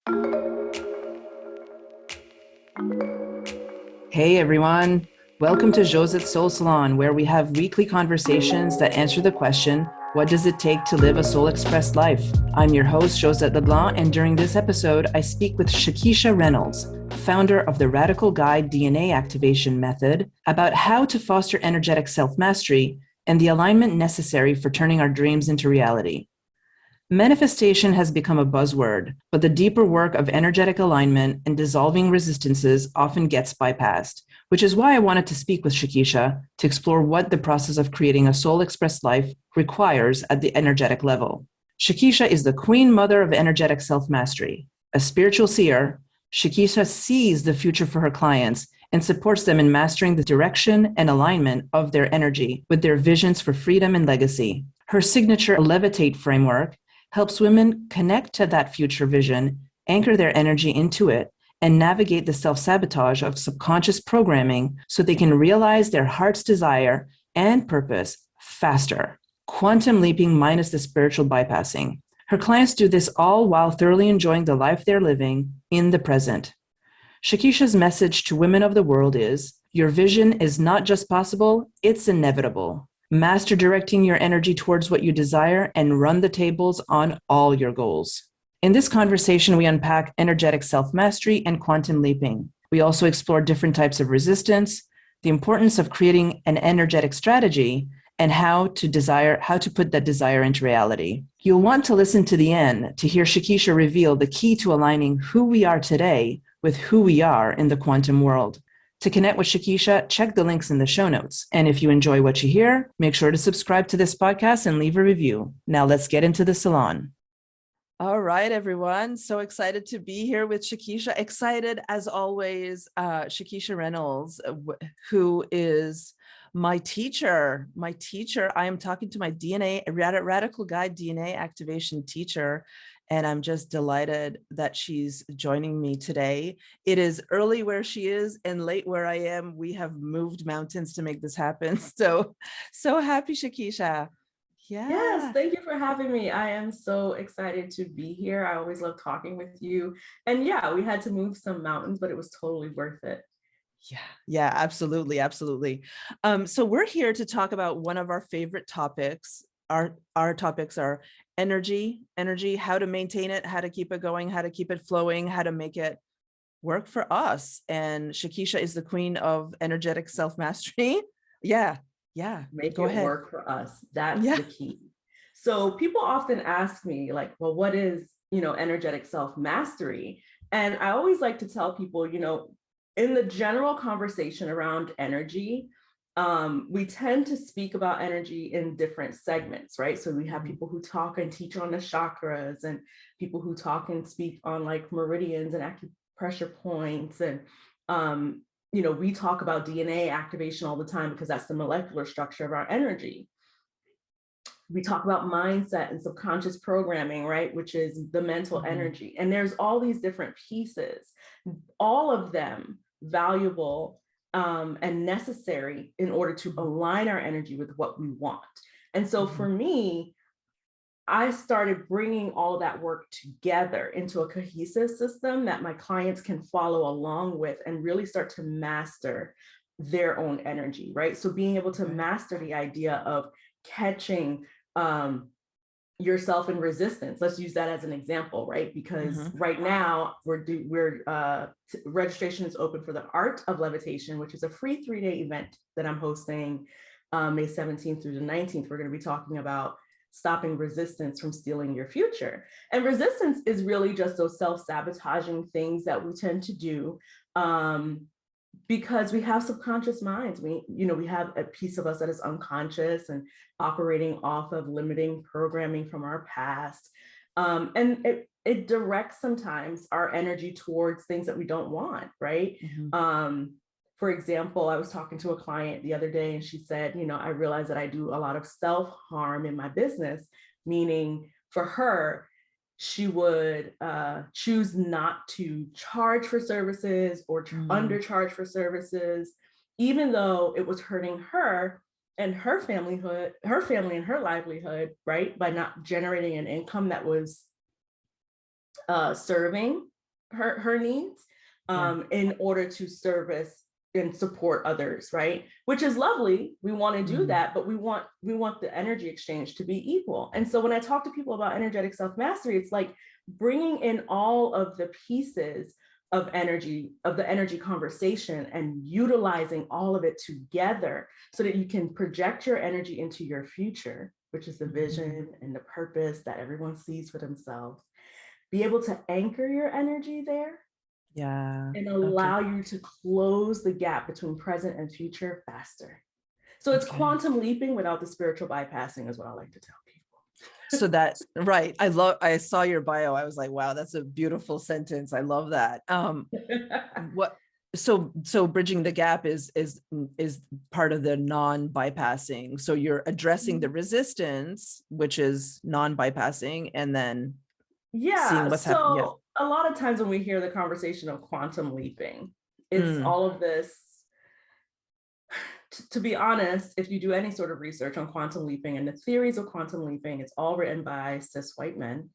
Hey everyone, welcome to Josette's Soul Salon, where we have weekly conversations that answer the question, what does it take to live a soul expressed life? I'm your host, Josette LeBlanc, and during this episode, I speak with Shakisha Reynolds, founder of the Radical Guide DNA Activation Method, about how to foster energetic self-mastery and the alignment necessary for turning our dreams into reality. Manifestation has become a buzzword, but the deeper work of energetic alignment and dissolving resistances often gets bypassed, which is why I wanted to speak with Shakisha to explore what the process of creating a soul-expressed life requires at the energetic level. Shakisha is the queen mother of energetic self-mastery. A spiritual seer, Shakisha sees the future for her clients and supports them in mastering the direction and alignment of their energy with their visions for freedom and legacy. Her signature Levitate framework helps women connect to that future vision, anchor their energy into it, and navigate the self-sabotage of subconscious programming so they can realize their heart's desire and purpose faster. Quantum leaping minus the spiritual bypassing. Her clients do this all while thoroughly enjoying the life they're living in the present. Shakisha's message to women of the world is, your vision is not just possible, it's inevitable. Master directing your energy towards what you desire and run the tables on all your goals. In this conversation, we unpack energetic self-mastery and quantum leaping. We also explore different types of resistance, the importance of creating an energetic strategy, and how to put that desire into reality. You'll want to listen to the end to hear Shakisha reveal the key to aligning who we are today with who we are in the quantum world. To connect with Shakisha, check the links in the show notes. And if you enjoy what you hear, make sure to subscribe to this podcast and leave a review. Now let's get into the salon. All right, everyone. So excited to be here with Shakisha. Excited, as always, Shakisha Reynolds, who is my teacher. I am talking to my Radical Guide DNA Activation teacher. And I'm just delighted that she's joining me today. It is early where she is and late where I am. We have moved mountains to make this happen. So happy, Shakisha. Yes, Yeah. thank you for having me. I am so excited to be here. I always love talking with you. And yeah, we had to move some mountains, but it was totally worth it. Yeah, absolutely. So we're here to talk about one of our favorite topics. Our topics are energy, how to maintain it, how to keep it going, how to keep it flowing, how to make it work for us. And Shakisha is the queen of energetic self-mastery. Yeah. Make Go it ahead. work for us. That's Yeah. the key. So people often ask me, like, well, what is, energetic self-mastery? And I always like to tell people, in the general conversation around energy, we tend to speak about energy in different segments, right? So we have people who talk and teach on the chakras, and people who talk and speak on like meridians and acupressure points. And we talk about DNA activation all the time because that's the molecular structure of our energy. We talk about mindset and subconscious programming, right? Which is the mental energy. And there's all these different pieces, all of them valuable and necessary in order to align our energy with what we want. And so for me, I started bringing all that work together into a cohesive system that my clients can follow along with and really start to master their own energy, right? So being able to master the idea of catching yourself in resistance. Let's use that as an example, right? Because right now registration is open for the Art of Levitation, which is a free 3-day event that I'm hosting May 17th through the 19th. We're going to be talking about stopping resistance from stealing your future. And resistance is really just those self-sabotaging things that we tend to do because we have subconscious minds. We have a piece of us that is unconscious and operating off of limiting programming from our past. And it directs sometimes our energy towards things that we don't want, right? For example, I was talking to a client the other day and she said, I realized that I do a lot of self-harm in my business, meaning for her, she would choose not to charge for services or undercharge for services, even though it was hurting her and her family and her livelihood, right? By not generating an income that was serving her needs Yeah. in order to service and support others, right? Which is lovely. We want to do that, but we want the energy exchange to be equal. And so when I talk to people about energetic self-mastery, it's like bringing in all of the pieces of the energy conversation and utilizing all of it together so that you can project your energy into your future, which is the vision and the purpose that everyone sees for themselves. Be able to anchor your energy there, Yeah. and allow you to close the gap between present and future faster. So it's quantum leaping without the spiritual bypassing, is what I like to tell people. So that, right. I saw your bio. I was like, wow, that's a beautiful sentence. I love that. So bridging the gap is part of the non-bypassing. So you're addressing the resistance, which is non-bypassing, and then seeing what's happening. Yeah. A lot of times when we hear the conversation of quantum leaping, it's all of this. To be honest, if you do any sort of research on quantum leaping and the theories of quantum leaping, it's all written by cis white men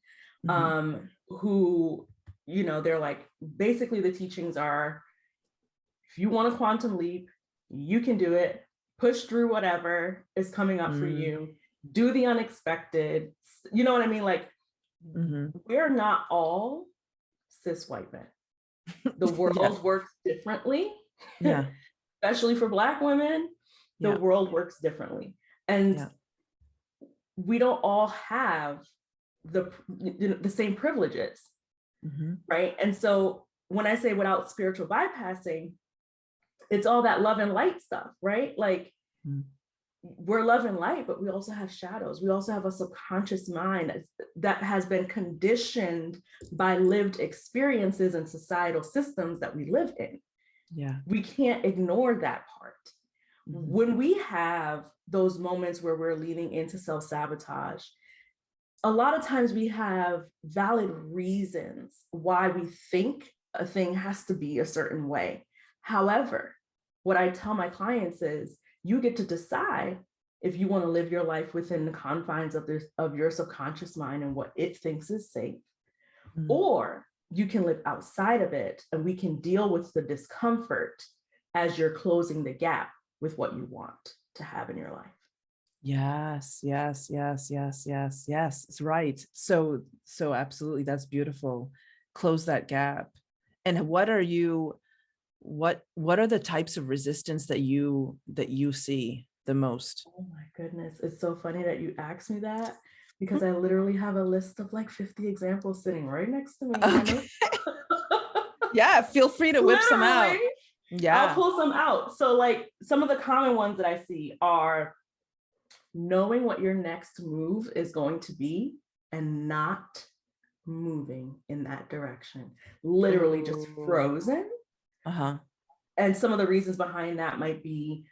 who, they're like, basically the teachings are, if you want a quantum leap, you can do it, push through whatever is coming up for you, do the unexpected. You know what I mean? Like, we're not all cis white men. The world works differently. Yeah. Especially for Black women, the world works differently. And we don't all have the same privileges, right? And so when I say without spiritual bypassing, it's all that love and light stuff, right? Like we're love and light, but we also have shadows. We also have a subconscious mind that has been conditioned by lived experiences and societal systems that we live in. Yeah. We can't ignore that part. When we have those moments where we're leaning into self-sabotage, a lot of times we have valid reasons why we think a thing has to be a certain way. However, what I tell my clients is you get to decide if you want to live your life within the confines of your subconscious mind and what it thinks is safe, or you can live outside of it and we can deal with the discomfort as you're closing the gap with what you want to have in your life. Yes. It's right. So absolutely. That's beautiful. Close that gap. And what are the types of resistance that you see the most? Oh my goodness. It's so funny that you asked me that, because I literally have a list of like 50 examples sitting right next to me. Okay. Yeah, feel free to whip some out. Yeah. I'll pull some out. So like some of the common ones that I see are knowing what your next move is going to be and not moving in that direction. Literally just frozen. And some of the reasons behind that might be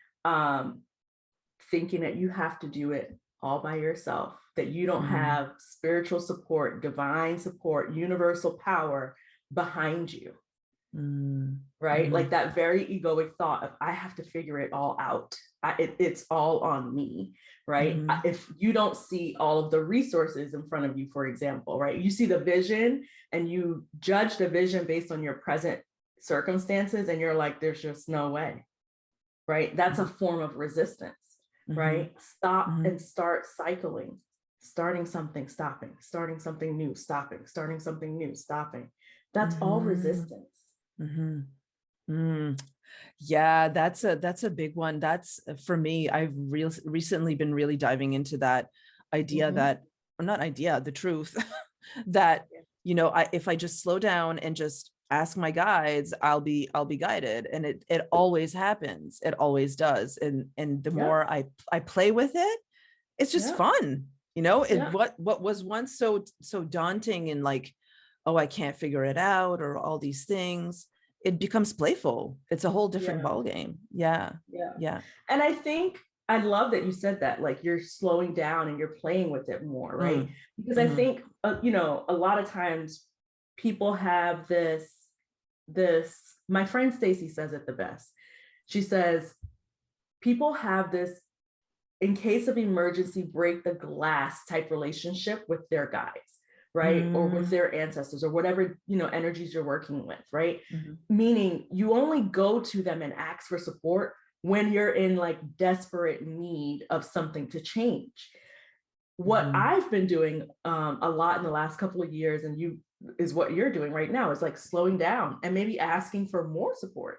thinking that you have to do it all by yourself, that you don't have spiritual support, divine support, universal power behind you, right? Like that very egoic thought of, I have to figure it all out. It's all on me, right? If you don't see all of the resources in front of you, for example, right? You see the vision and you judge the vision based on your present circumstances and you're like, there's just no way, right? That's a form of resistance. Right? Stop and start cycling, starting something, stopping, starting something new, stopping, starting something new, stopping. That's all resistance. Yeah, that's a big one. That's for me. I've recently been really diving into that idea that, or not idea, the truth that, if I just slow down and just ask my guides, I'll be guided. And it always happens. It always does. And the more I play with it, it's just fun. What was once so daunting and like, oh, I can't figure it out, or all these things, it becomes playful. It's a whole different ball game. Yeah. And I think I love that you said that, like you're slowing down and you're playing with it more, right? Because I think, a lot of times people have this, my friend Stacy says it the best. She says, people have this, in case of emergency, break the glass type relationship with their guides, right? Or with their ancestors or whatever, energies you're working with, right? Meaning you only go to them and ask for support when you're in like desperate need of something to change. What I've been doing a lot in the last couple of years, and is what you're doing right now, is like slowing down and maybe asking for more support.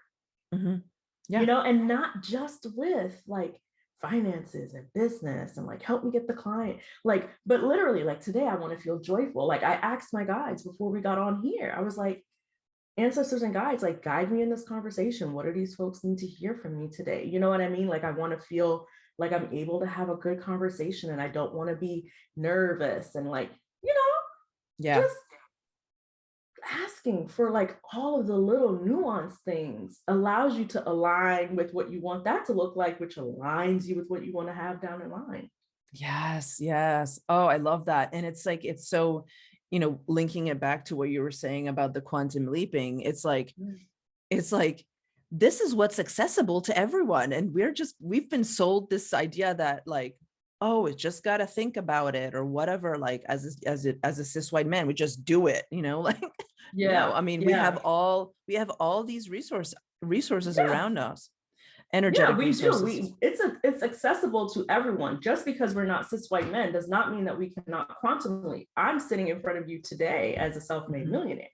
Yeah. And not just with like finances and business and like help me get the client, like, but literally like today I want to feel joyful. Like I asked my guides before we got on here, I was like, ancestors and guides, like guide me in this conversation. What do these folks need to hear from me today? You know what I mean? Like I want to feel like I'm able to have a good conversation and I don't want to be nervous and like, just asking for like all of the little nuanced things allows you to align with what you want that to look like, which aligns you with what you want to have down the line. Yes. Oh, I love that. And it's like, it's so, linking it back to what you were saying about the quantum leaping, it's like, this is what's accessible to everyone. And we've been sold this idea that like, oh, it just got to think about it or whatever. Like as a cis white man, we just do it, like, no, I mean, we have all these resources around us. Energetic resources. It's accessible to everyone. Just because we're not cis white men does not mean that we cannot quantum leap. I'm sitting in front of you today as a self-made millionaire,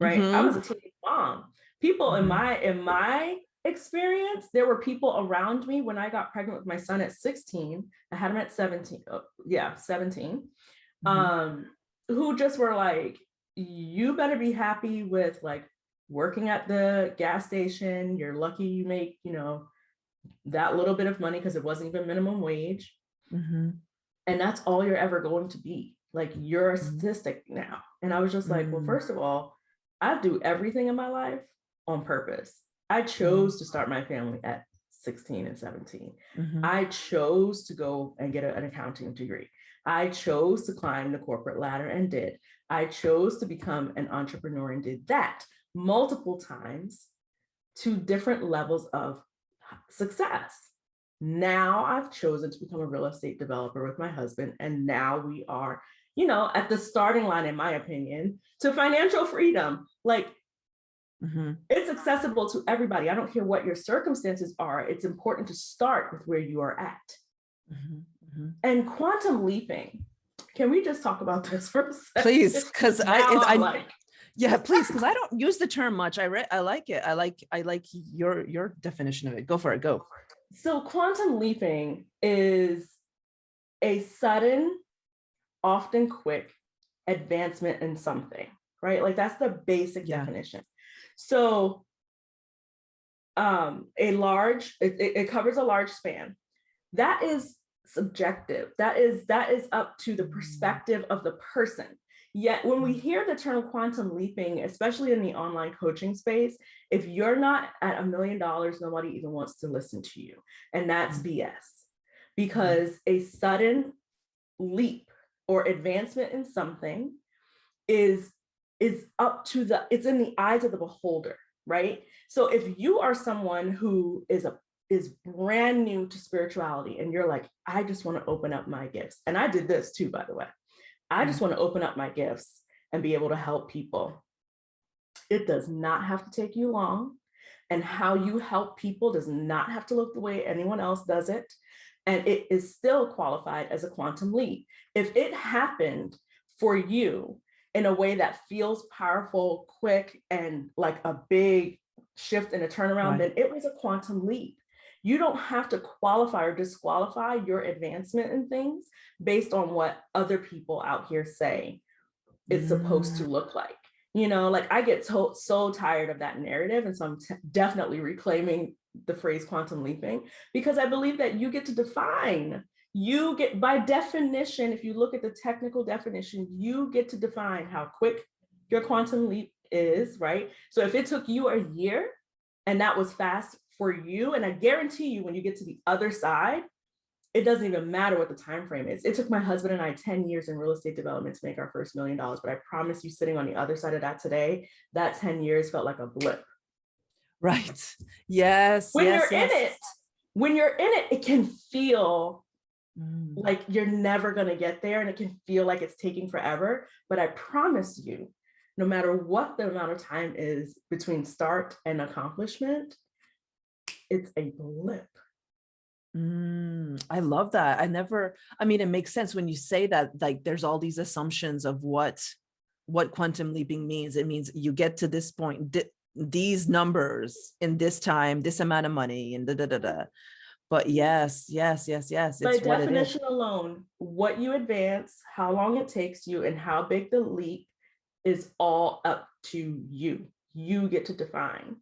right? I was a teenage mom. People in my experience, there were people around me when I got pregnant with my son at 16. I had him at 17. 17. Who just were like, you better be happy with like working at the gas station. You're lucky you make, that little bit of money because it wasn't even minimum wage. And that's all you're ever going to be. Like you're a statistic now. And I was just like, well, first of all, I do everything in my life on purpose. I chose to start my family at 16 and 17. I chose to go and get an accounting degree. I chose to climb the corporate ladder and did. I chose to become an entrepreneur and did that multiple times to different levels of success. Now I've chosen to become a real estate developer with my husband. And now we are, at the starting line, in my opinion, to financial freedom. Like it's accessible to everybody. I don't care what your circumstances are. It's important to start with where you are at. And quantum leaping. Can we just talk about this for a second? Please, because please, because I don't use the term much. I like it. I like your definition of it. Go for it. Go. So quantum leaping is a sudden, often quick advancement in something, right? Like that's the basic definition. So it covers a large span. That is subjective. That is up to the perspective of the person. Yet when we hear the term quantum leaping, especially in the online coaching space, if you're not at $1 million, nobody even wants to listen to you. And that's BS. Because a sudden leap or advancement in something is up to it's in the eyes of the beholder, right? So if you are someone who is brand new to spirituality and you're like, I just want to open up my gifts. And I did this too, by the way. I just want to open up my gifts and be able to help people. It does not have to take you long. And how you help people does not have to look the way anyone else does it. And it is still qualified as a quantum leap. If it happened for you in a way that feels powerful, quick, and like a big shift and a turnaround, then it was a quantum leap. You don't have to qualify or disqualify your advancement in things based on what other people out here say it's supposed to look like. Like I get so tired of that narrative. And so I'm definitely reclaiming the phrase quantum leaping, because I believe that you get to define, by definition, if you look at the technical definition, you get to define how quick your quantum leap is, right? So if it took you a year and that was fast for you, and I guarantee you when you get to the other side, it doesn't even matter what the time frame is. It took my husband and I 10 years in real estate development to make our first $1 million. But I promise you, sitting on the other side of that today, that 10 years felt like a blip. Right. Yes. When you're in it, it can feel Like you're never going to get there, and it can feel like it's taking forever. But I promise you, no matter what the amount of time is between start and accomplishment, it's a blip. I love that. I mean, it makes sense when you say that, like there's all these assumptions of what quantum leaping means. It means you get to this point, these numbers in this time, this amount of money, and da da da da. But yes, By it's what it is. definition alone, what you advance, how long it takes you, and how big the leap is all up to you. You get to define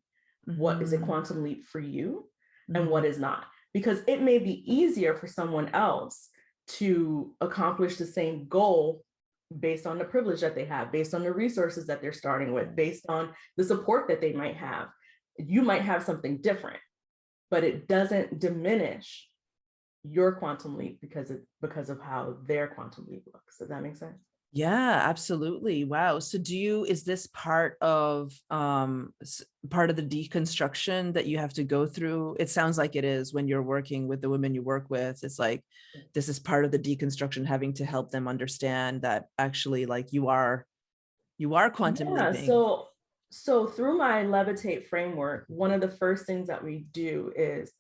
what is a quantum leap for you and what is not. Because it may be easier for someone else to accomplish the same goal based on the privilege that they have, based on the resources that they're starting with, based on the support that they might have. You might have something different, but it doesn't diminish your quantum leap because of how their quantum leap looks. Does that make sense? Yeah, absolutely. Wow. So is this part of the deconstruction that you have to go through? It sounds like it is when you're working with the women you work with. It's like, this is part of the deconstruction, having to help them understand that actually like you are quantum leaping. So through my Levitate framework, one of the first things that we do is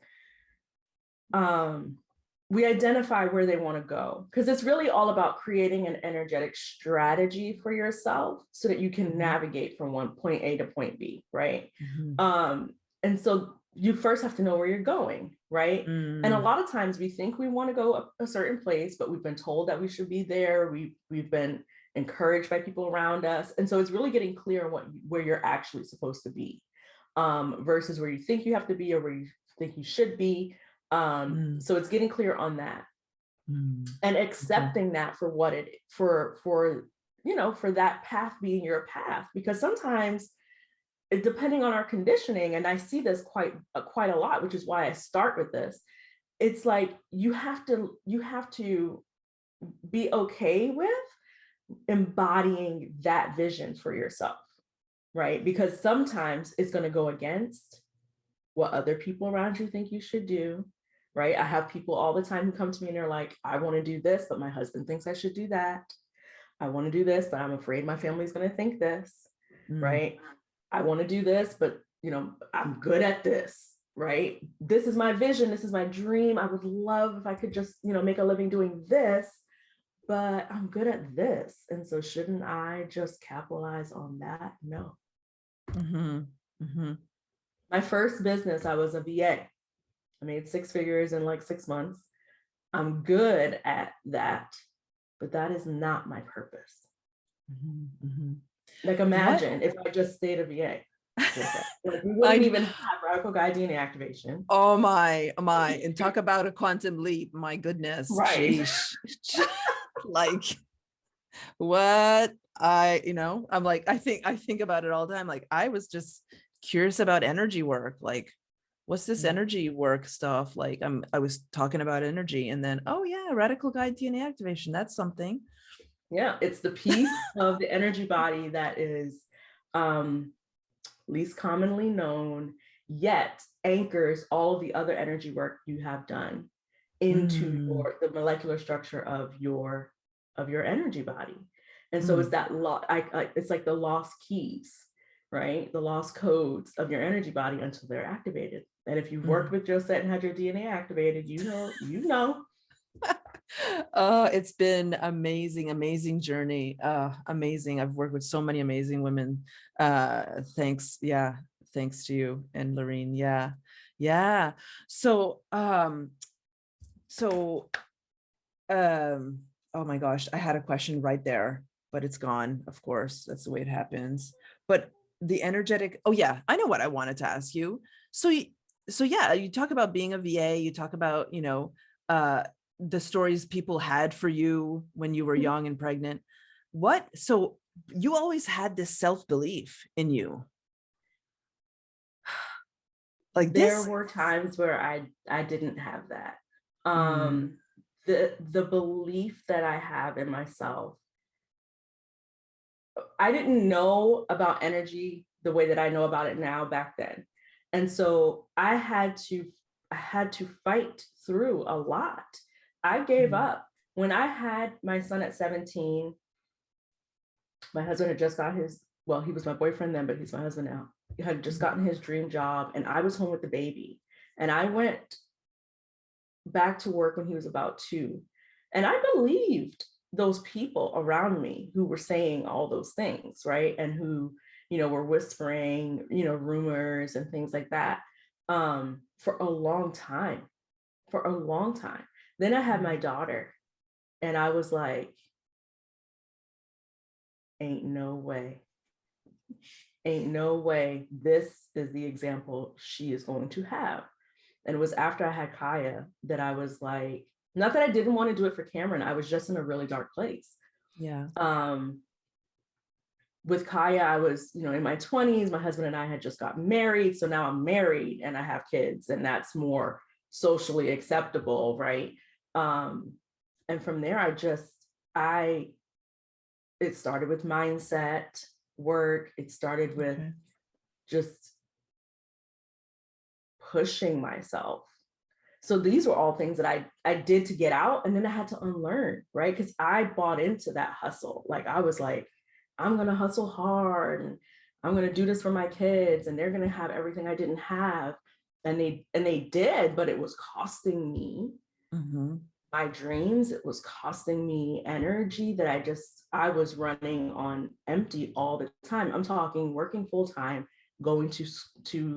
we identify where they want to go, because it's really all about creating an energetic strategy for yourself so that you can navigate from one point A to point B, right? And so you first have to know where you're going, right? And a lot of times we think we want to go a certain place, but we've been told that we should be there. We've been encouraged by people around us. And so it's really getting clear on where you're actually supposed to be, versus where you think you have to be or where you think you should be. So it's getting clear on that and accepting that for what it for that path being your path, because sometimes depending on our conditioning, and I see this quite a lot, which is why I start with this, it's like you have to be okay with embodying that vision for yourself, right? Because sometimes it's going to go against what other people around you think you should do, right? I have people all the time who come to me and they're like, I want to do this, but my husband thinks I should do that. I want to do this, but I'm afraid my family's going to think this, right? I want to do this, but I'm good at this, right? This is my vision. This is my dream. I would love if I could just, make a living doing this, but I'm good at this. And so shouldn't I just capitalize on that? No. My first business, I was a VA. I made 6 figures in like 6 months. I'm good at that, but that is not my purpose. Like imagine if I just stayed a VA. Like we wouldn't even have radical guide DNA activation. Oh my. And talk about a quantum leap. My goodness. Right. Like what I'm like, I think about it all the time. Like I was just curious about energy work. Like, what's this energy work stuff? Like I was talking about energy and then, oh yeah, radical guide DNA activation. That's something. Yeah, it's the piece of the energy body that is least commonly known, yet anchors all of the other energy work you have done into the molecular structure of your energy body. And so it's that it's like the lost keys, right? The lost codes of your energy body until they're activated. And if you've worked with Josette and had your DNA activated, you know. It's been amazing journey. Amazing. I've worked with so many amazing women. Thanks to you and Lorene. Yeah. So oh my gosh, I had a question right there, but it's gone. Of course, that's the way it happens. But the energetic, oh yeah, I know what I wanted to ask you. So yeah, you talk about being a VA, you talk about, the stories people had for you when you were young and pregnant. So you always had this self-belief in you. Like there were times where I didn't have that. The belief that I have in myself, I didn't know about energy the way that I know about it now back then. And so I had to fight through a lot. I gave up. When I had my son at 17, my husband had just got his, well, he was my boyfriend then, but he's my husband now. He had just gotten his dream job, and I was home with the baby. And I went back to work when he was about 2. And I believed those people around me who were saying all those things, right? And who, were whispering, rumors and things like that, for a long time, Then I had my daughter, and I was like, ain't no way this is the example she is going to have. And it was after I had Kaya that I was like, not that I didn't want to do it for Cameron, I was just in a really dark place. Yeah. With Kaya, I was, in my 20s. My husband and I had just got married. So now I'm married and I have kids, and that's more socially acceptable, right? And from there, it started with mindset work. It started with just pushing myself. So these were all things that I did to get out, and then I had to unlearn, right? Because I bought into that hustle. Like, I was like, I'm going to hustle hard, and I'm going to do this for my kids, and they're going to have everything I didn't have. And they did, but it was costing me my dreams. It was costing me energy that I was running on empty all the time. I'm talking working full time, going to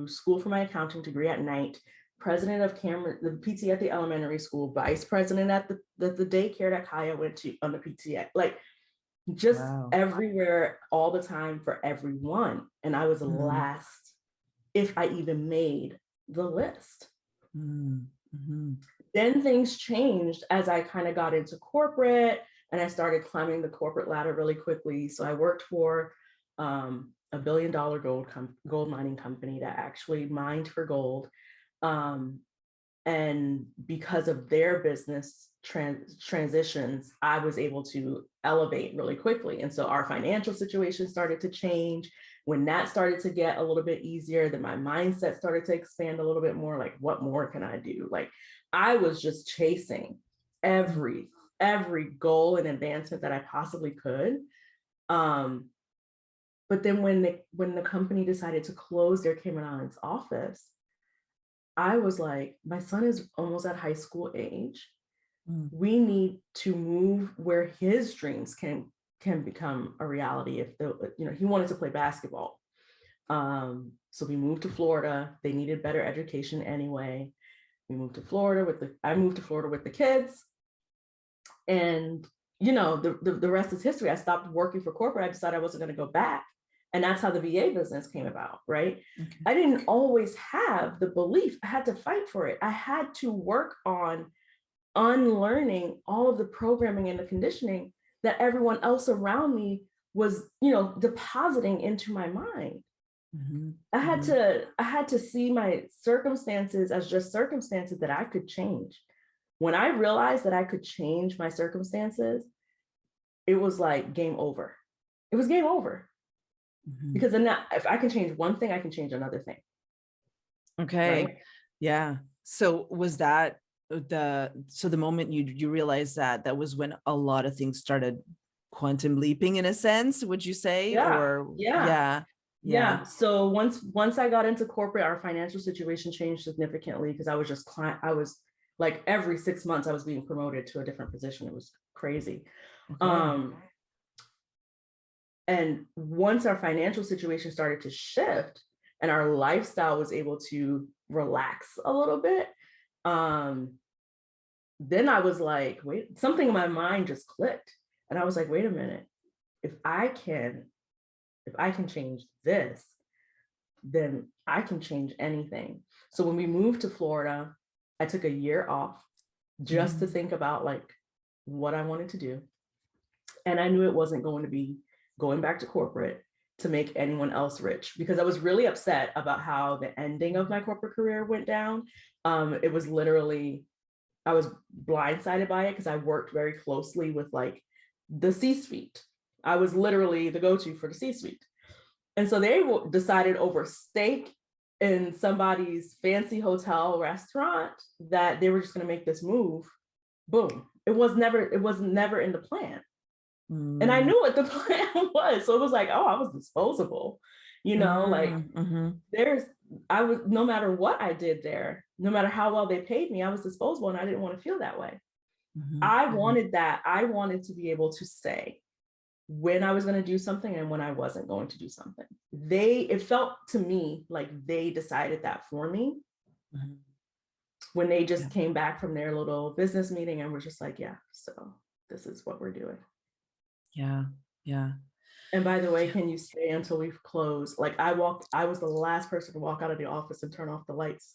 school for my accounting degree at night, president of the PT at the elementary school, vice president at the daycare that Kaya went to on the PTA, like just everywhere all the time for everyone. And I was last, if I even made the list. Then things changed as I kind of got into corporate, and I started climbing the corporate ladder really quickly. So I worked for $1 billion gold mining company that actually mined for gold. And because of their business transitions, I was able to elevate really quickly. And so our financial situation started to change. When that started to get a little bit easier, then my mindset started to expand a little bit more. Like, what more can I do? Like, I was just chasing every goal and advancement that I possibly could. But then when the company decided to close their Cayman Islands office, I was like, my son is almost at high school age. We need to move where his dreams can become a reality. If he wanted to play basketball. So we moved to Florida. They needed better education anyway. I moved to Florida with the kids. And the rest is history. I stopped working for corporate. I decided I wasn't going to go back. And that's how the VA business came about, right? Okay. I didn't always have the belief. I had to fight for it. I had to work on unlearning all of the programming and the conditioning that everyone else around me was, depositing into my mind. I had to see my circumstances as just circumstances that I could change. When I realized that I could change my circumstances, it was like game over. It was game over. Because then if I can change one thing, I can change another thing. Okay. Right? Yeah. So was that the moment you realized that was when a lot of things started quantum leaping, in a sense, would you say? Yeah. So once I got into corporate, our financial situation changed significantly, because I was like every 6 months I was being promoted to a different position. It was crazy. Okay. And once our financial situation started to shift and our lifestyle was able to relax a little bit, then I was like, wait, something in my mind just clicked. And I was like, wait a minute, if I can change this, then I can change anything. So when we moved to Florida, I took a year off just to think about like what I wanted to do. And I knew it wasn't going to be going back to corporate to make anyone else rich, because I was really upset about how the ending of my corporate career went down. It was literally, I was blindsided by it because I worked very closely with like the C-suite. I was literally the go-to for the C-suite. And so they decided over steak in somebody's fancy hotel restaurant that they were just going to make this move boom. It was never in the plan. And I Mm. knew what the plan was. So it was like, oh, I was disposable, like Mm-hmm. I was, no matter what I did there, no matter how well they paid me, I was disposable and I didn't want to feel that way. Mm-hmm. I Mm-hmm. wanted that. I wanted to be able to say when I was going to do something and when I wasn't going to do something. It felt to me like they decided that for me Mm-hmm. when they just Yeah. came back from their little business meeting and were just like, yeah, so this is what we're doing. Yeah. Yeah. And by the way, Yeah. can you stay until we've closed? Like I was the last person to walk out of the office and turn off the lights,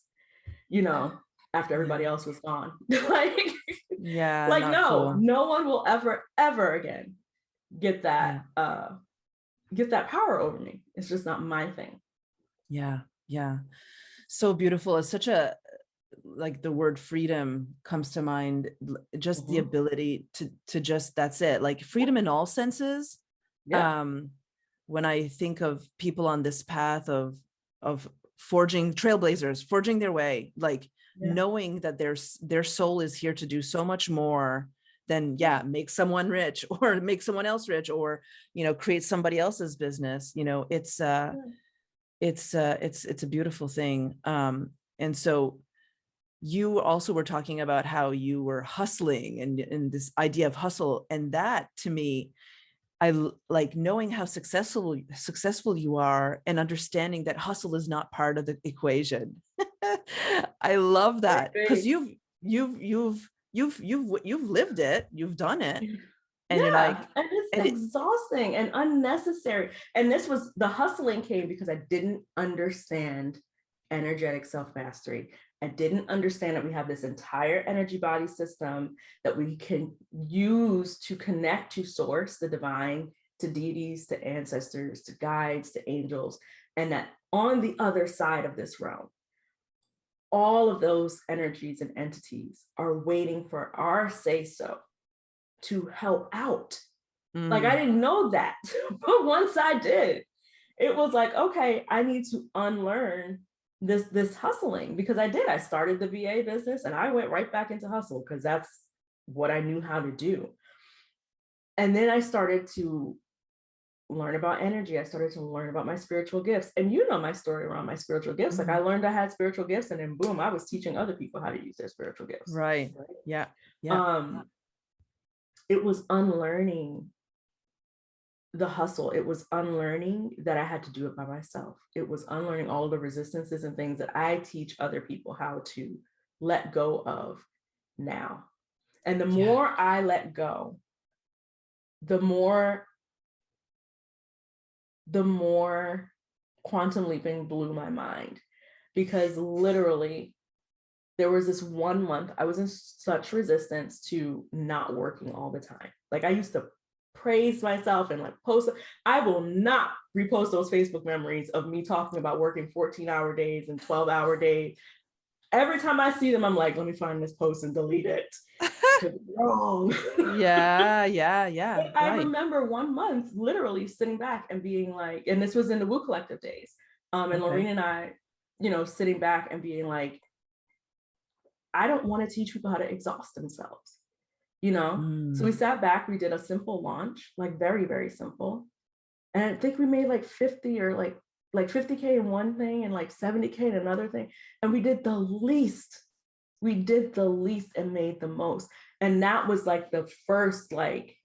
after Yeah. everybody else was gone. like, Yeah. like Not cool. no one will ever again get Yeah. that power over me. It's just not my thing. Yeah. Yeah. So beautiful. It's such a, like, the word freedom comes to mind, just the Mhm. ability to just, that's it, like freedom in all senses. Yep. When I think of people on this path of forging trailblazers, forging their way, like Yeah. knowing that their soul is here to do so much more than make someone rich or make someone else rich, or create somebody else's business. It's a beautiful thing. And so you also were talking about how you were hustling, and this idea of hustle, and that to me, like knowing how successful you are and understanding that hustle is not part of the equation. I love I that, because agree. you've lived it, you've done it, and you're Yeah, like, and it's and it, exhausting and unnecessary. And the hustling came because I didn't understand energetic self-mastery. I didn't understand that we have this entire energy body system that we can use to connect to source, the divine, to deities, to ancestors, to guides, to angels, and that on the other side of this realm, all of those energies and entities are waiting for our say so to help out. Like I didn't know that, but once I did, it was like, okay, I need to unlearn this hustling, because I started the VA business and I went right back into hustle because that's what I knew how to do. And then I started to learn about energy. I started to learn about my spiritual gifts. And you know my story around my spiritual gifts. Like I learned I had spiritual gifts and then boom, I was teaching other people how to use their spiritual gifts. right. Right. Yeah. Yeah. It was unlearning the hustle. It was unlearning that I had to do it by myself. It was unlearning all the resistances and things that I teach other people how to let go of now. And the Yeah. more I let go, the more quantum leaping blew my mind, because literally there was this 1 month I was in such resistance to not working all the time. Like I used to praise myself and like post. I will not repost those Facebook memories of me talking about working 14-hour days and 12-hour days. Every time I see them, I'm like, let me find this post and delete it. It's wrong. Yeah. Yeah. Yeah. I Right. remember 1 month literally sitting back and being like, and this was in the Woo Collective days. And Okay. Lorena and I, sitting back and being like, I don't want to teach people how to exhaust themselves, So we sat back, we did a simple launch, like very, very simple. And I think we made like 50 or like 50K in one thing and like 70K in another thing. And we did the least. We did the least and made the most. And that was like the first, like,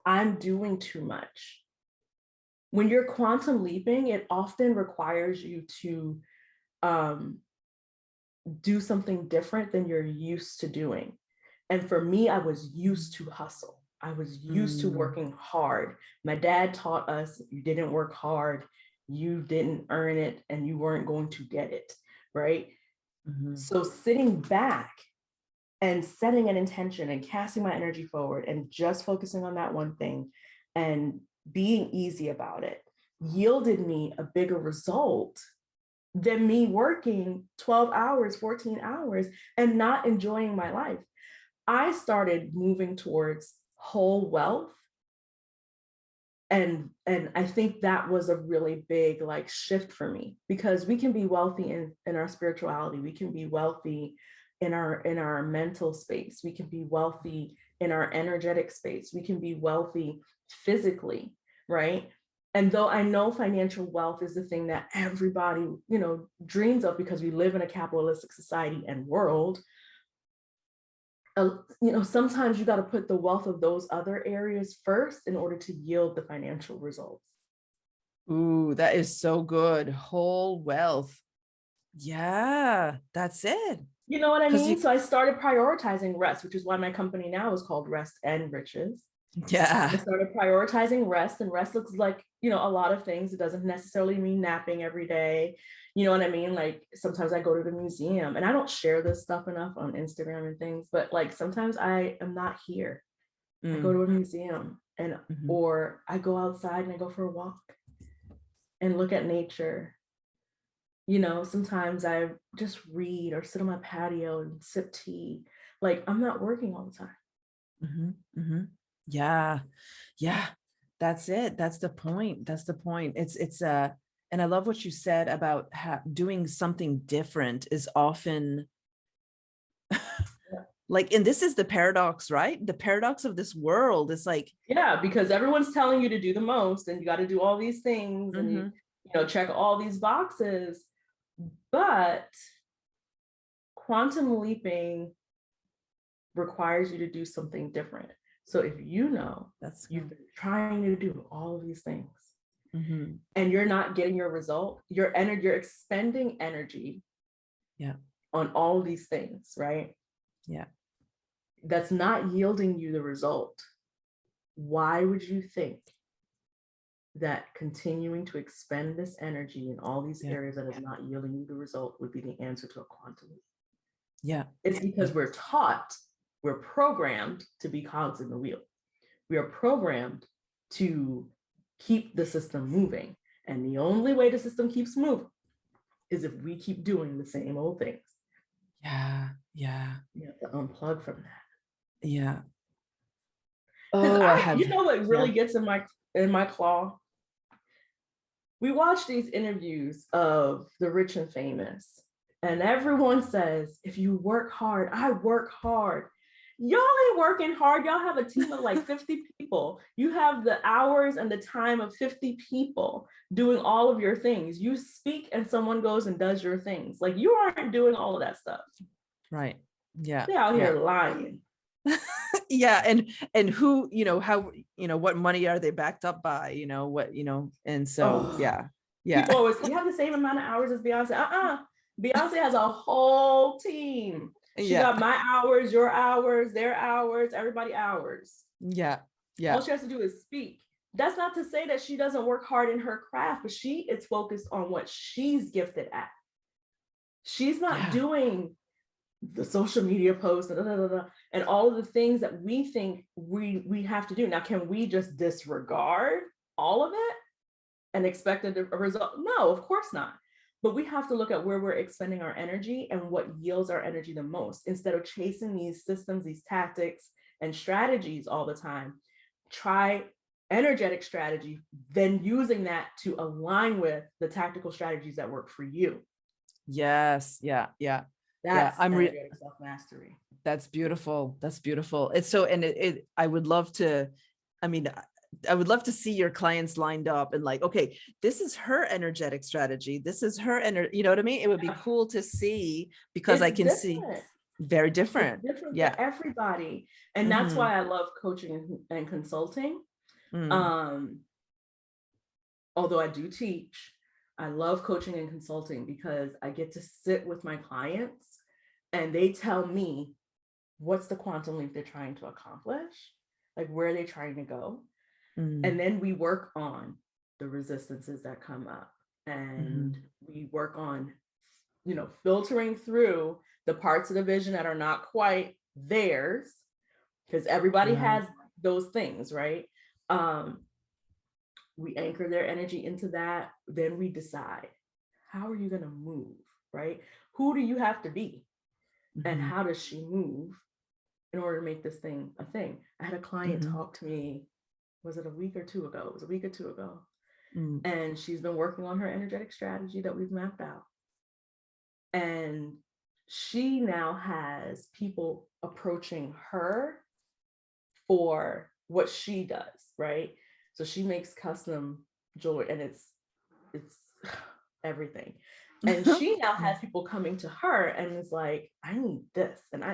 I'm doing too much. When you're quantum leaping, it often requires you to do something different than you're used to doing. And for me, I was used to hustle. I was used to working hard. My dad taught us, you didn't work hard, you didn't earn it, and you weren't going to get it, right? So sitting back and setting an intention and casting my energy forward and just focusing on that one thing and being easy about it yielded me a bigger result than me working 12 hours, 14 hours, and not enjoying my life. I started moving towards whole wealth. And I think that was a really big shift for me, because we can be wealthy in our spirituality. We can be wealthy in our mental space. We can be wealthy in our energetic space. We can be wealthy physically, right? And though I know financial wealth is the thing that everybody, dreams of, because we live in a capitalistic society and world, sometimes you got to put the wealth of those other areas first in order to yield the financial results. Ooh, that is so good. Whole wealth. Yeah, that's it. You know what I mean? You, So I started prioritizing rest, which is why my company now is called Rest and Riches. yeah. I started prioritizing rest, and rest looks like, a lot of things. It doesn't necessarily mean napping every day. You know what I mean? Like sometimes I go to the museum, and I don't share this stuff enough on Instagram and things, but like sometimes I am not here. I go to a museum and or I go outside and I go for a walk and look at nature. Sometimes I just read or sit on my patio and sip tea. Like I'm not working all the time. Yeah. Yeah. That's it. That's the point. That's the point. It's and I love what you said about doing something different is often like, and this is the paradox, right? The paradox of this world is like, yeah, because everyone's telling you to do the most and you got to do all these things and you check all these boxes, but quantum leaping requires you to do something different. So if you've been trying to do all of these things and you're not getting your result, you're expending energy on all these things, right? Yeah. That's not yielding you the result. Why would you think that continuing to expend this energy in all these areas that is not yielding you the result would be the answer to a quantum leap? Yeah. It's because we're programmed to be cogs in the wheel. We are programmed to keep the system moving. And the only way the system keeps moving is if we keep doing the same old things. Yeah. Yeah. You have to unplug from that. Yeah. Oh, what really gets in my claw? We watch these interviews of the rich and famous, and everyone says, if you work hard, I work hard. Y'all ain't working hard. Y'all have a team of like 50 people. You have the hours and the time of 50 people doing all of your things. You speak and someone goes and does your things. Like you aren't doing all of that stuff. Right. Yeah. They're out here lying. Yeah. And who, how, what money are they backed up by, what, and so, yeah. People always, you have the same amount of hours as Beyonce. Beyonce has a whole team. She got my hours, your hours, their hours, everybody hours. Yeah. All she has to do is speak. That's not to say that she doesn't work hard in her craft, but she is focused on what she's gifted at. She's not doing the social media posts and all of the things that we think we have to do. Now, can we just disregard all of it and expect a result? No, of course not. But we have to look at where we're expending our energy and what yields our energy the most. Instead of chasing these systems, these tactics and strategies all the time, try energetic strategy, then using that to align with the tactical strategies that work for you. Yes. Yeah. Yeah. That's energetic self-mastery. That's beautiful. That's beautiful. It's so, and I would love to, I would love to see your clients lined up and like, okay, this is her energetic strategy. This is her you know what I mean? It would be cool to see because I can see very different. It's different for everybody. And that's why I love coaching and consulting. Although I do teach, I love coaching and consulting because I get to sit with my clients and they tell me what's the quantum leap they're trying to accomplish, like where are they trying to go? And then we work on the resistances that come up and we work on, filtering through the parts of the vision that are not quite theirs, because everybody has those things, right? We anchor their energy into that. Then we decide, how are you going to move, right? Who do you have to be? And how does she move in order to make this thing a thing? I had a client talk to me, was it a week or two ago? It was a week or two ago. And she's been working on her energetic strategy that we've mapped out. And she now has people approaching her for what she does, right? So she makes custom jewelry, and it's everything. And she now has people coming to her and is like, I need this. And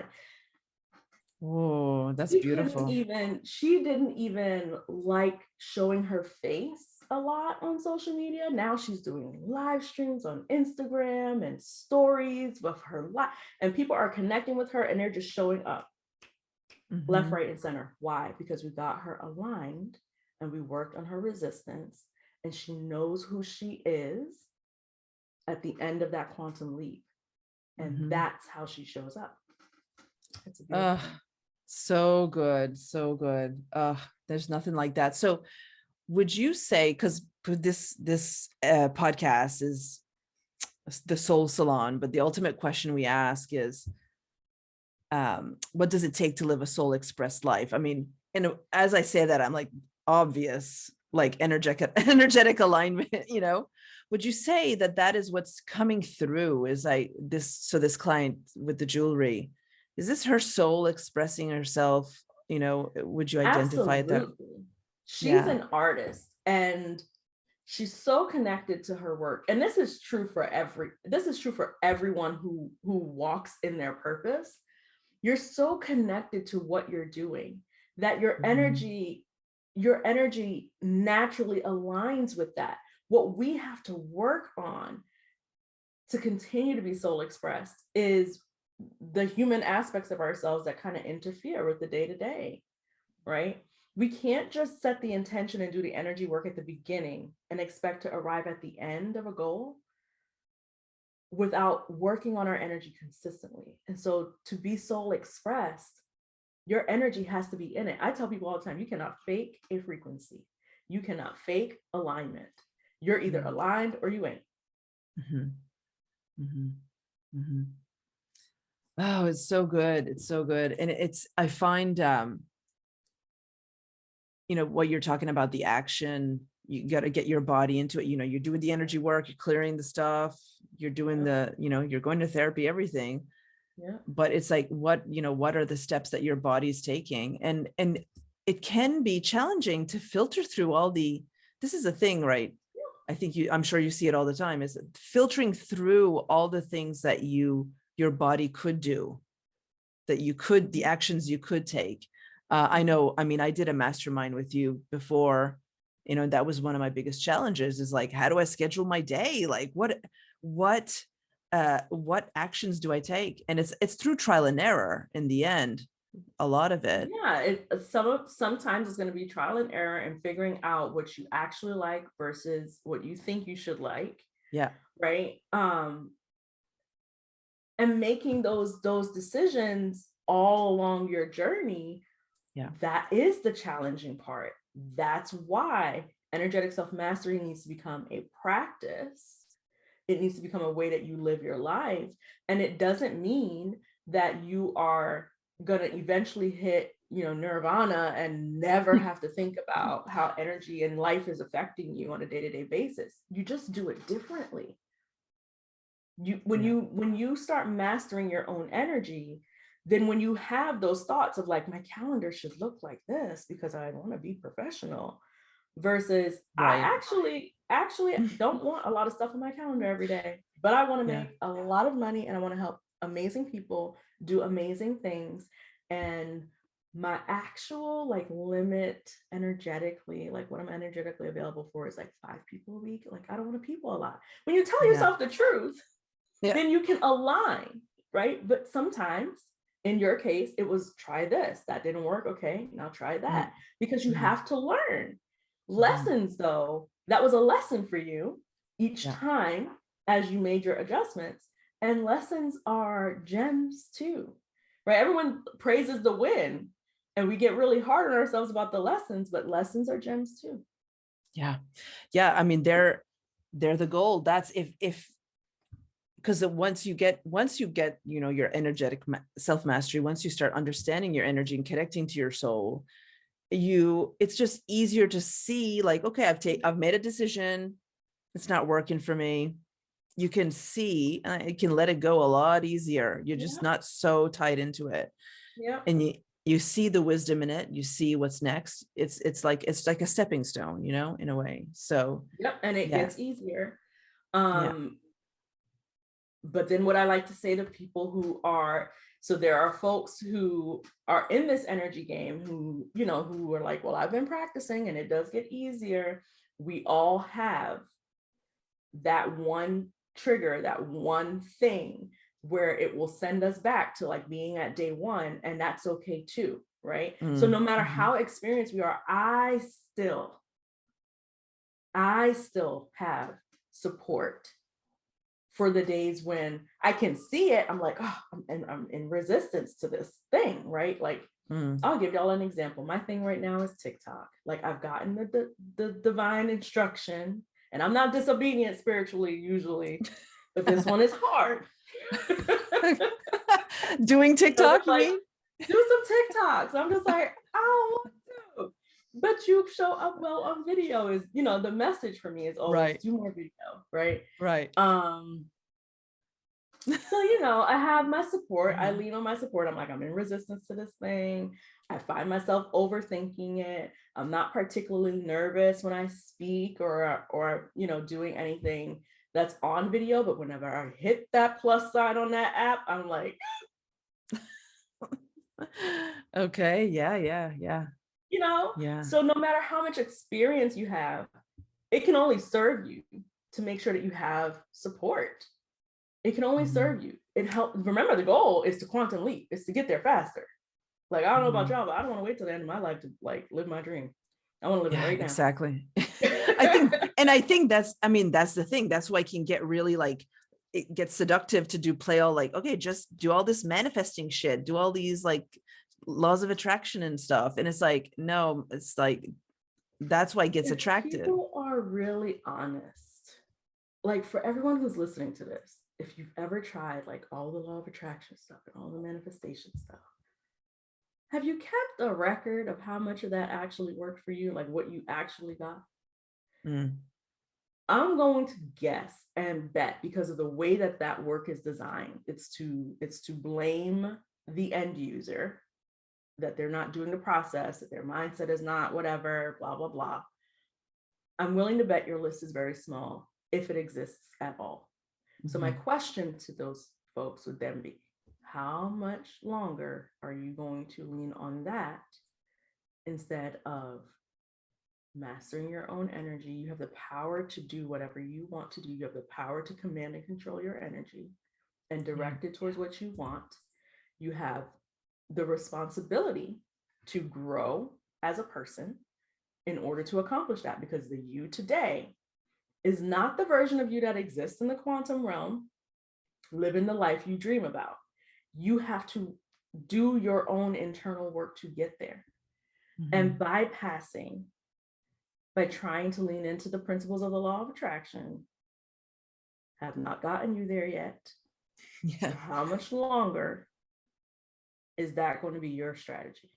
Oh, that's beautiful. she didn't even like showing her face a lot on social media. Now she's doing live streams on Instagram and stories with her life, and people are connecting with her, and they're just showing up left, right, and center. Why? Because we got her aligned and we worked on her resistance, and she knows who she is at the end of that quantum leap. And that's how she shows up. It's a beautiful thing. So good. So good. There's nothing like that. So would you say, because this podcast is the Soul Salon, but the ultimate question we ask is, what does it take to live a soul expressed life? I mean, and as I say that, I'm like, obvious, like energetic alignment, would you say that is what's coming through? Is this client with the jewelry, is this her soul expressing herself? Would you identify that? Absolutely. She's an artist, and she's so connected to her work. And this is true for everyone who walks in their purpose. You're so connected to what you're doing that your energy naturally aligns with that. What we have to work on to continue to be soul expressed is the human aspects of ourselves that kind of interfere with the day-to-day, right? We can't just set the intention and do the energy work at the beginning and expect to arrive at the end of a goal without working on our energy consistently. And so to be soul expressed, your energy has to be in it. I tell people all the time, you cannot fake a frequency. You cannot fake alignment. You're either aligned or you ain't. Oh, it's so good. It's so good. And I find, what you're talking about, the action, you got to get your body into it. You're doing the energy work, you're clearing the stuff, you're doing you're going to therapy, everything. Yeah. But it's like, what are the steps that your body's taking? And it can be challenging to filter through this is a thing, right? I think I'm sure you see it all the time, is filtering through all the things that your body could do, the actions you could take. I know, I did a mastermind with you before, that was one of my biggest challenges, is like, how do I schedule my day? Like what actions do I take? And it's through trial and error in the end, a lot of it. Yeah, sometimes it's going to be trial and error and figuring out what you actually like versus what you think you should like. Yeah. Right. And making those decisions all along your journey. Yeah. That is the challenging part. That's why energetic self-mastery needs to become a practice. It needs to become a way that you live your life. And it doesn't mean that you are going to eventually hit, nirvana and never have to think about how energy and life is affecting you on a day-to-day basis. You just do it differently. When you start mastering your own energy, then when you have those thoughts of like, my calendar should look like this because I want to be professional, versus right. I actually don't want a lot of stuff on my calendar every day, but I want to make a lot of money and I want to help amazing people do amazing things. And my actual limit energetically, what I'm energetically available for is 5 people a week. I don't want to people a lot. When you tell yourself the truth, then you can align, right? But sometimes in your case, it was try this, that didn't work. Okay, now try that, because you have to learn lessons. Though that was a lesson for you each time as you made your adjustments. And lessons are gems too, right? Everyone praises the win and we get really hard on ourselves about the lessons, but lessons are gems too. Yeah. They're the gold. That's if because once you get your energetic self-mastery, once you start understanding your energy and connecting to your soul, it's just easier to see okay, I've made a decision, it's not working for me, you can see, you can let it go a lot easier. You're just Yeah. not so tied into it. Yeah. And you see the wisdom in it. You see what's next. It's like a stepping stone, you know, in a way. So Yep. And it yeah. gets easier. Yeah. But then what I like to say to people so there are folks who are in this energy game who, who are like, well, I've been practicing and it does get easier. We all have that one trigger, that one thing where it will send us back to like being at day one, and that's okay too, right? So no matter how experienced we are, I still have support for the days when I can see it. I'm like, oh, I'm in resistance to this thing, right? Like, I'll give y'all an example. My thing right now is TikTok. Like, I've gotten the divine instruction, and I'm not disobedient spiritually usually, but this one is hard. Doing TikTok, you like, mean? Do some TikToks. I'm just like, I don't want to. But you show up well on video is, the message for me is always do more video, right? Right. So, I have my support. I lean on my support. I'm like, I'm in resistance to this thing. I find myself overthinking it. I'm not particularly nervous when I speak or doing anything that's on video. But whenever I hit that plus sign on that app, I'm like, okay. Yeah. Yeah. So no matter how much experience you have, it can only serve you to make sure that you have support. It can only serve you. It helps. Remember, the goal is to quantum leap. It's to get there faster. Like, I don't know about y'all, but I don't want to wait till the end of my life to like live my dream. I want to live it right now. Exactly. I think that's the thing. That's why it can get really like, it gets seductive to play all like, okay, just do all this manifesting shit, do all these like laws of attraction and stuff. And it's like, no, it's like, that's why it gets attractive. People are really honest. Like, for everyone who's listening to this, if you've ever tried like all the law of attraction stuff and all the manifestation stuff, have you kept a record of how much of that actually worked for you? Like what you actually got? I'm going to guess and bet, because of the way that work is designed, it's to blame the end user, that they're not doing the process, that their mindset is not whatever, blah, blah, blah. I'm willing to bet your list is very small, if it exists at all. So my question to those folks would then be, how much longer are you going to lean on that instead of mastering your own energy? You have the power to do whatever you want to do. You have the power to command and control your energy and direct it towards what you want. You have the responsibility to grow as a person in order to accomplish that, because the you today is not the version of you that exists in the quantum realm, living the life you dream about. You have to do your own internal work to get there. And bypassing, by trying to lean into the principles of the law of attraction, have not gotten you there yet. Yeah. So how much longer is that going to be your strategy?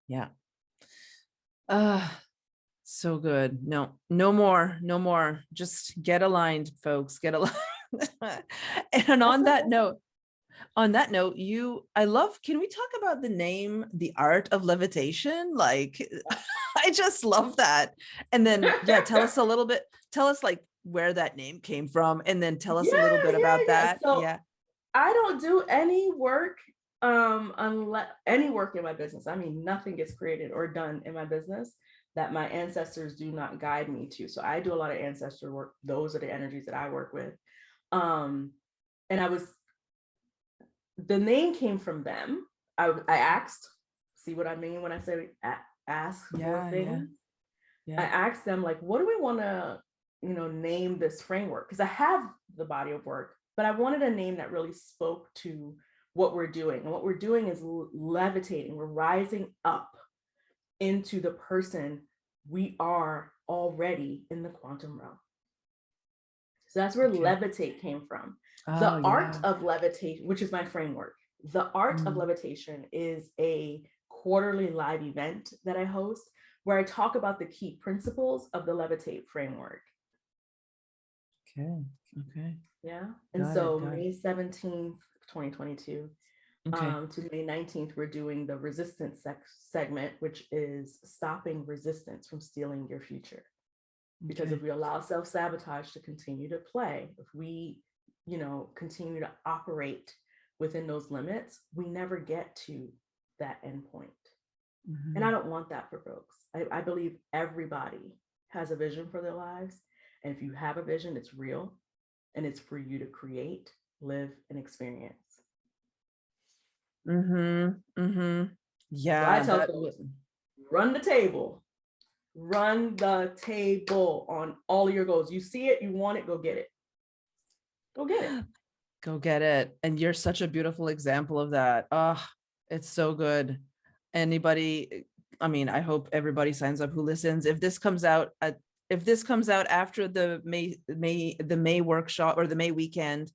Yeah. So good. No more. Just get aligned, folks. Get aligned. And on that note, can we talk about the name, The Art of Levitation? Like, I just love that. And then, tell us like where that name came from, and then tell us a little bit about that. So I don't do any work, unless any work in my business. I mean, nothing gets created or done in my business that my ancestors do not guide me to. So I do a lot of ancestor work. Those are the energies that I work with. And the name came from them. I asked, see what I mean when I say ask for things? I asked them, like, what do we want to, name this framework? Because I have the body of work, but I wanted a name that really spoke to what we're doing. And what we're doing is levitating. We're rising up into the person we are already in the quantum realm. So that's where levitate came from. The art of levitation, which is my framework. The art of levitation is a quarterly live event that I host, where I talk about the key principles of the Levitate framework. Okay. Yeah. And Got so it. May 17th, 2022 Okay. to May 19th, we're doing the resistance segment, which is stopping resistance from stealing your future. Because Okay. if we allow self-sabotage to continue to play, if we, continue to operate within those limits, we never get to that end point. And I don't want that for folks. I believe everybody has a vision for their lives. And if you have a vision, it's real and it's for you to create, live, and experience. Yeah. So I tell folks, run the table on all of your goals. You see it, you want it, go get it. Go get it. Go get it. And you're such a beautiful example of that. Oh, it's so good. Anybody, I mean, I hope everybody signs up who listens. If this comes out after the May workshop or the May weekend,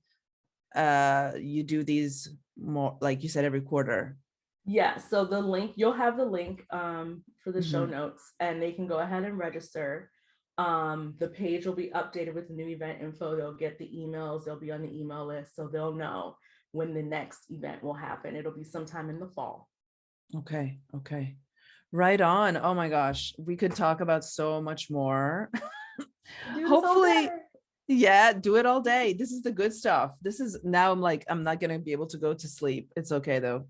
you do these more, like you said, every quarter. Yeah, so the link, you'll have the link for the show notes, and they can go ahead and register. The page will be updated with the new event info. They'll get the emails, they'll be on the email list, so they'll know when the next event will happen. It'll be sometime in the fall. Okay. Right on. Oh my gosh, we could talk about so much more. Hopefully, yeah, do it all day. This is the good stuff. This is now I'm not gonna be able to go to sleep. It's okay though.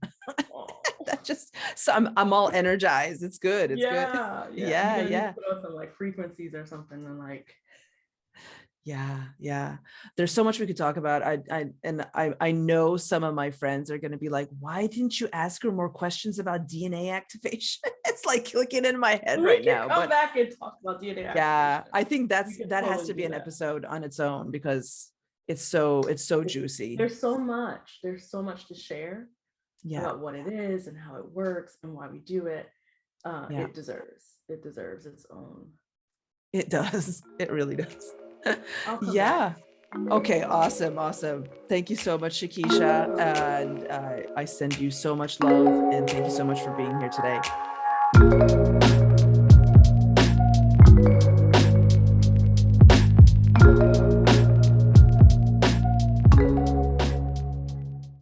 That just, so I'm all energized. It's good. It's good. Yeah. You're gonna put out some like frequencies or something and like. Yeah. There's so much we could talk about. I know some of my friends are going to be like, why didn't you ask her more questions about DNA activation? It's like clicking in my head right now. Come back and talk about DNA activation. Yeah, I think that has to be an episode on its own because it's so juicy. There's so much to share about what it is and how it works and why we do it. It deserves its own. It does. It really does. Yeah. Okay. Awesome. Thank you so much, Shakisha. And I send you so much love and thank you so much for being here today.